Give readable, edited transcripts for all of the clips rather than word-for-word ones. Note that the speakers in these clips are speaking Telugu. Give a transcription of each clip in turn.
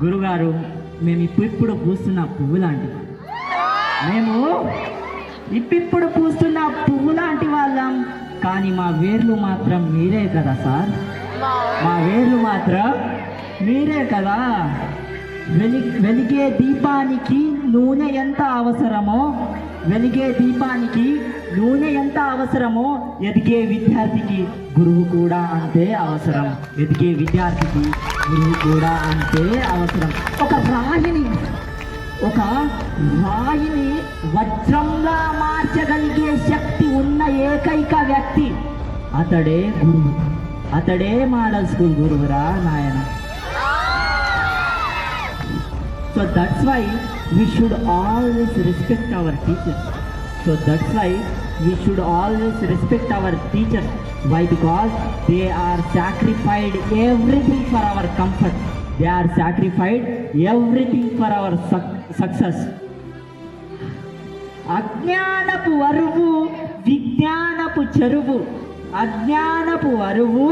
గురుగారు, మేము ఇప్పుడు పూస్తున్న పువ్వు లాంటివి. మేము ఇప్పుడు పూస్తున్న పువ్వు లాంటి వాళ్ళం, కానీ మా వేర్లు మాత్రం మీరే కదా సార్. మా వేర్లు మాత్రం మీరే కదా. వెలిగే దీపానికి నూనె ఎంత అవసరమో, వెలిగే దీపానికి నూనె ఎంత అవసరమో, ఎదిగే విద్యార్థికి గురువు కూడా అంతే అవసరం. ఎదిగే విద్యార్థికి గురువు కూడా అంతే అవసరం. ఒక రాయిని వజ్రంలా మార్చగలిగే శక్తి ఉన్న ఏకైక వ్యక్తి అతడే గురువు. అతడే మోడల్ స్కూల్ గురువురా నాయన. So that's why we should always respect our teachers. Why? Because they are sacrificed everything for our comfort. They are sacrificed everything for our success. అజ్ఞానపు వరువు విజ్ఞానపు చెరువు, అజ్ఞానపు వరువు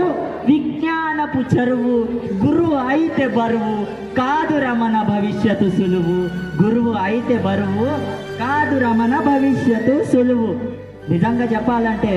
విజ్ఞానపు చెరువు. గురువు అయితే బరువు కాదు రమణ భవిష్యత్తు సులువు. గురువు అయితే బరువు కాదు రమణ భవిష్యత్తు సులువు. నిజంగా చెప్పాలంటే